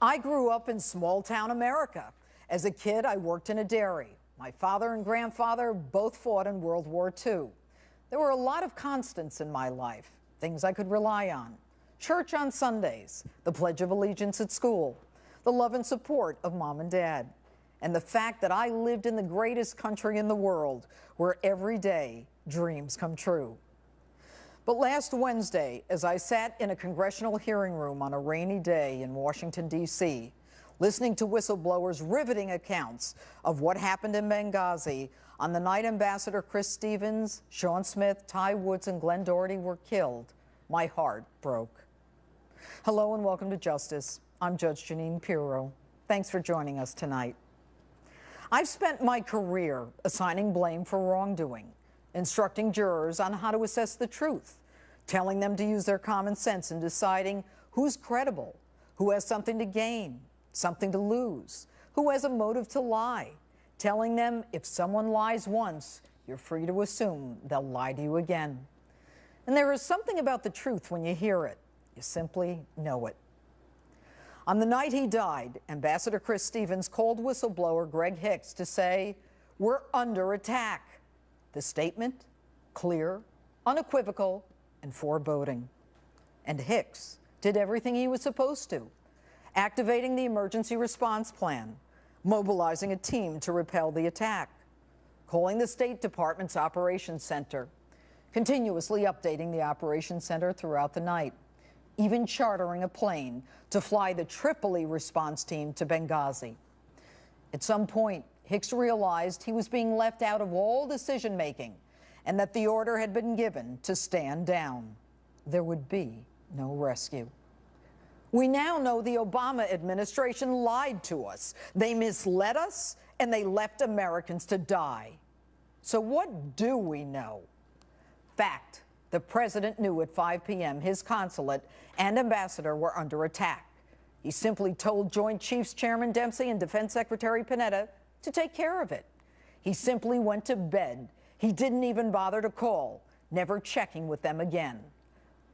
I grew up in small-town America. As a kid, I worked in a dairy. My father and grandfather both fought in World War II. There were a lot of constants in my life, things I could rely on. Church on Sundays, the Pledge of Allegiance at school, the love and support of mom and dad, and the fact that I lived in the greatest country in the world, where every day dreams come true. But last Wednesday, as I sat in a congressional hearing room on a rainy day in Washington, D.C., listening to whistleblowers' riveting accounts of what happened in Benghazi on the night Ambassador Chris Stevens, Sean Smith, Ty Woods, and Glenn Doherty were killed, my heart broke. Hello and welcome to Justice. I'm Judge Jeanine Pirro. Thanks for joining us tonight. I've spent my career assigning blame for wrongdoing, instructing jurors on how to assess the truth, telling them to use their common sense in deciding who's credible, who has something to gain, something to lose, who has a motive to lie, telling them if someone lies once, you're free to assume they'll lie to you again. And there is something about the truth when you hear it. You simply know it. On the night he died, Ambassador Chris Stevens called whistleblower Greg Hicks to say, "We're under attack." The statement, clear, unequivocal, and foreboding. And Hicks did everything he was supposed to, activating the emergency response plan, mobilizing a team to repel the attack, calling the State Department's Operations Center, continuously updating the Operations Center throughout the night, even chartering a plane to fly the Tripoli response team to Benghazi. At some point, Hicks realized he was being left out of all decision-making and that the order had been given to stand down. There would be no rescue. We now know the Obama administration lied to us. They misled us, and they left Americans to die. So what do we know? Fact. The president knew at 5 p.m. his consulate and ambassador were under attack. He simply told Joint Chiefs Chairman Dempsey and Defense Secretary Panetta to take care of it. He simply went to bed. He didn't even bother to call, never checking with them again.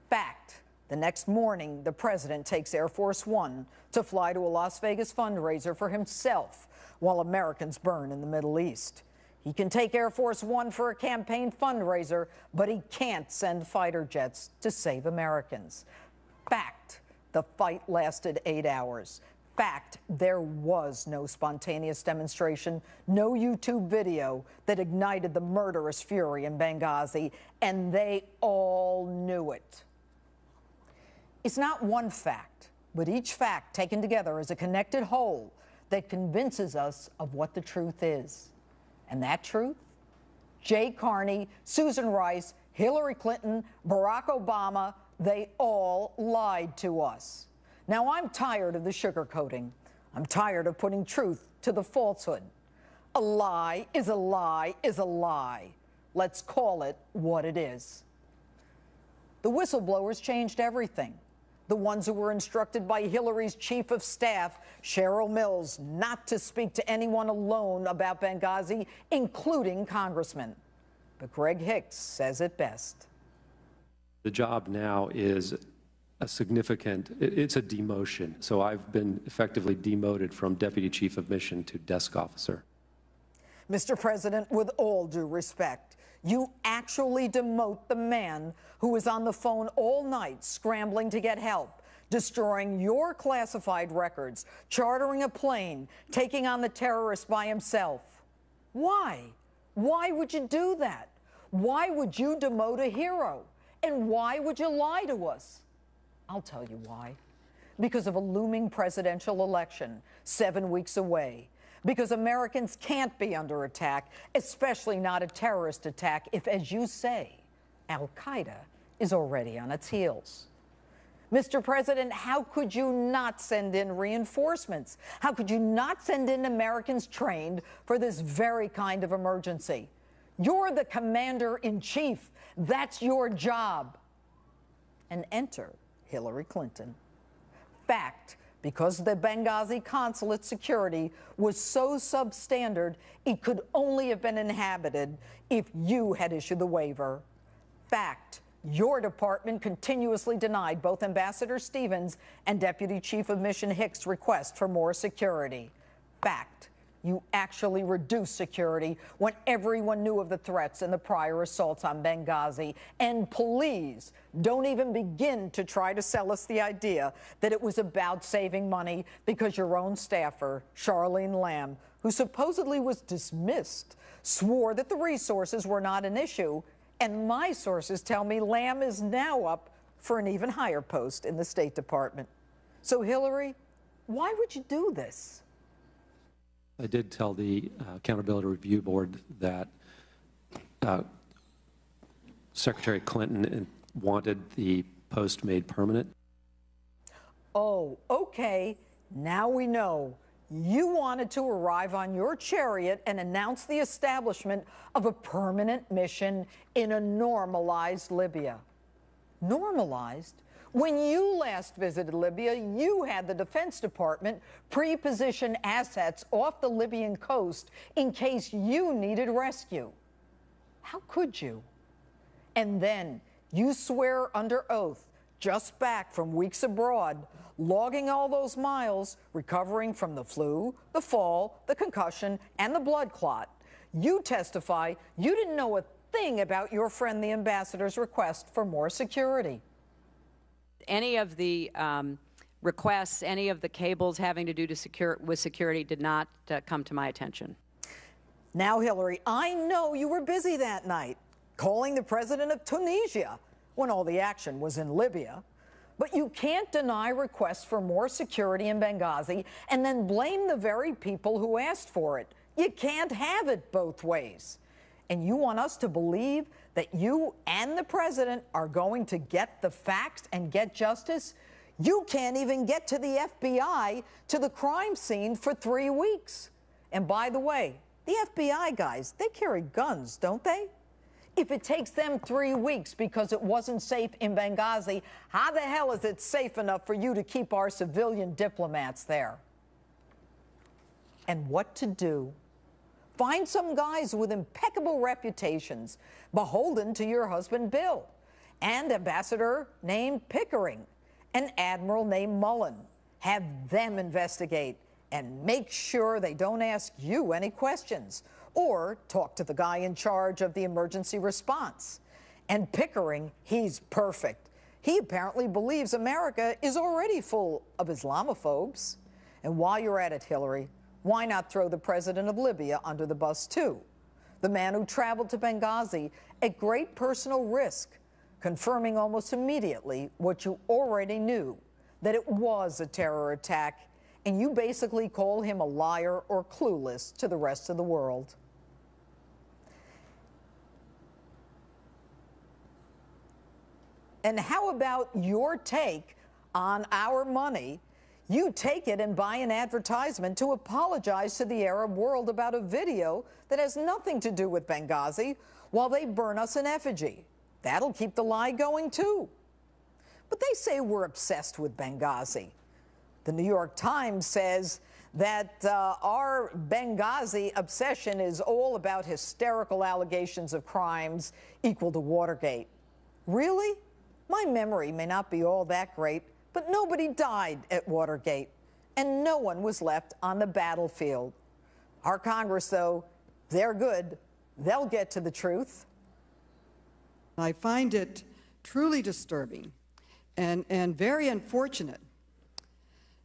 Fact. The next morning, the president takes Air Force One to fly to a Las Vegas fundraiser for himself while Americans burn in the Middle East. He can take Air Force One for a campaign fundraiser, but he can't send fighter jets to save Americans. Fact, the fight lasted 8 hours. Fact, there was no spontaneous demonstration, no YouTube video that ignited the murderous fury in Benghazi, and they all knew it. It's not one fact, but each fact taken together is a connected whole that convinces us of what the truth is. And that truth? Jay Carney, Susan Rice, Hillary Clinton, Barack Obama, they all lied to us. Now, I'm tired of the sugarcoating. I'm tired of putting truth to the falsehood. A lie is a lie is a lie. Let's call it what it is. The whistleblowers changed everything. The ones who were instructed by Hillary's chief of staff, Cheryl Mills, not to speak to anyone alone about Benghazi, including congressmen. But Greg Hicks says it best. The job now is a significant, it's a demotion. So I've been effectively demoted from deputy chief of mission to desk officer. Mr. President, with all due respect, you actually demote the man who was on the phone all night scrambling to get help, destroying your classified records, chartering a plane, taking on the terrorist by himself. Why? Why would you do that? Why would you demote a hero? And why would you lie to us? I'll tell you why. Because of a looming presidential election 7 weeks away. Because Americans can't be under attack, especially not a terrorist attack, if, as you say, Al-Qaeda is already on its heels. Mr. President, how could you not send in reinforcements? How could you not send in Americans trained for this very kind of emergency? You're the commander-in-chief. That's your job. And enter Hillary Clinton. Fact. Because the Benghazi consulate security was so substandard, it could only have been inhabited if you had issued the waiver. Fact, Your department continuously denied both Ambassador Stevens and Deputy Chief of Mission Hicks' request for more security. Fact, you actually reduced security when everyone knew of the threats and the prior assaults on Benghazi. And please, don't even begin to try to sell us the idea that it was about saving money, because your own staffer, Charlene Lamb, who supposedly was dismissed, swore that the resources were not an issue. And my sources tell me Lamb is now up for an even higher post in the State Department. So, Hillary, why would you do this? I did tell the Accountability Review Board that Secretary Clinton wanted the post made permanent. Oh, okay. Now we know. You wanted to arrive on your chariot and announce the establishment of a permanent mission in a normalized Libya. Normalized? When you last visited Libya, you had the Defense Department pre-position assets off the Libyan coast in case you needed rescue. How could you? And then you swear under oath, just back from weeks abroad, logging all those miles, recovering from the flu, the fall, the concussion, and the blood clot. You testify you didn't know a thing about your friend the ambassador's request for more security. Any of the requests, any of the cables having to do with security did not come to my attention. Now, Hillary, I know you were busy that night, calling the president of Tunisia when all the action was in Libya. But you can't deny requests for more security in Benghazi and then blame the very people who asked for it. You can't have it both ways. And you want us to believe that you and the president are going to get the facts and get justice? You can't even get to the FBI, to the crime scene, for 3 weeks. And by the way, the FBI guys, they carry guns, don't they? If it takes them 3 weeks because it wasn't safe in Benghazi, how the hell is it safe enough for you to keep our civilian diplomats there? And what to do? Find some guys with impeccable reputations, beholden to your husband Bill, and ambassador named Pickering, an admiral named Mullen. Have them investigate and make sure they don't ask you any questions, or talk to the guy in charge of the emergency response. And Pickering, he's perfect. He apparently believes America is already full of Islamophobes. And while you're at it, Hillary, why not throw the president of Libya under the bus, too? The man who traveled to Benghazi at great personal risk, confirming almost immediately what you already knew, that it was a terror attack, and you basically call him a liar or clueless to the rest of the world. And how about your take on our money? You take it and buy an advertisement to apologize to the Arab world about a video that has nothing to do with Benghazi while they burn us in effigy. That'll keep the lie going, too. But they say we're obsessed with Benghazi. The New York Times says that our Benghazi obsession is all about hysterical allegations of crimes equal to Watergate. Really? My memory may not be all that great, but nobody died at Watergate, and no one was left on the battlefield. Our Congress, though, they're good. They'll get to the truth. I find it truly disturbing and very unfortunate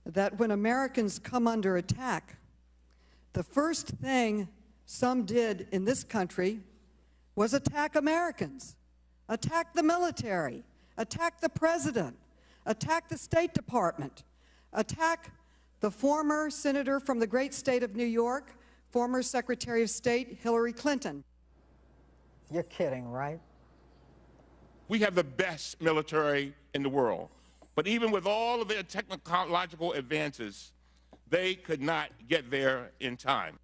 that when Americans come under attack, the first thing some did in this country was attack Americans, attack the military, attack the president, attack the State Department, attack the former senator from the great state of New York, former Secretary of State Hillary Clinton. You're kidding, right? We have the best military in the world. But even with all of their technological advances, they could not get there in time.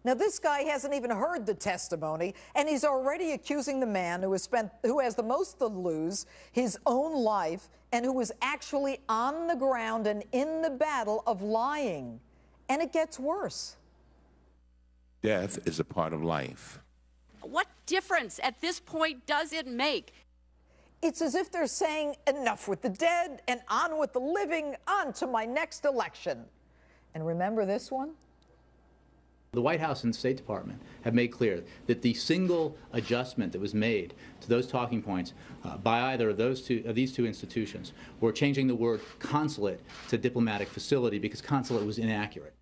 Now, this guy hasn't even heard the testimony, and he's already accusing the man who has the most to lose, his own life, and who was actually on the ground and in the battle, of lying. And it gets worse. Death is a part of life. What difference at this point does it make? it's as if they're saying, enough with the dead and on with the living, on to my next election. And remember this one? The White House and the State Department have made clear that the single adjustment that was made to those talking points by either of these two institutions were changing the word consulate to diplomatic facility because consulate was inaccurate.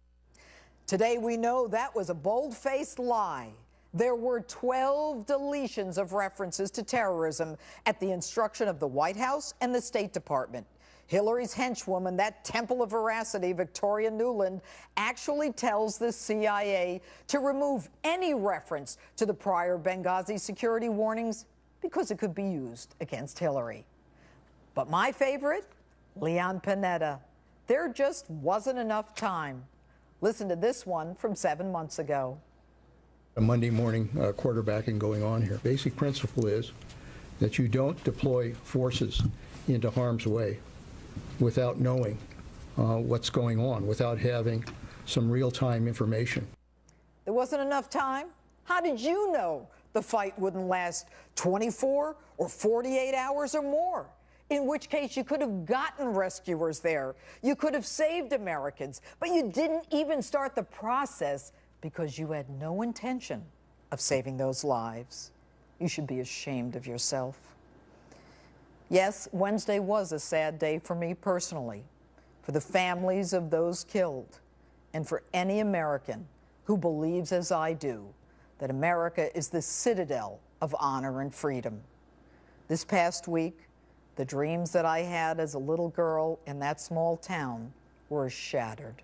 Today we know that was a bold-faced lie. There were 12 deletions of references to terrorism at the instruction of the White House and the State Department. Hillary's henchwoman, that temple of veracity, Victoria Nuland, actually tells the CIA to remove any reference to the prior Benghazi security warnings because it could be used against Hillary. But my favorite, Leon Panetta. There just wasn't enough time. Listen to this one from 7 months ago. A Monday morning quarterbacking going on here. Basic principle is that you don't deploy forces into harm's way without knowing what's going on, without having some real-time information. There wasn't enough time? How did you know the fight wouldn't last 24 or 48 hours or more? In which case you could have gotten rescuers there. You could have saved Americans, but you didn't even start the process because you had no intention of saving those lives. You should be ashamed of yourself. Yes, Wednesday was a sad day for me personally, for the families of those killed, and for any American who believes, as I do, that America is the citadel of honor and freedom. This past week, the dreams that I had as a little girl in that small town were shattered.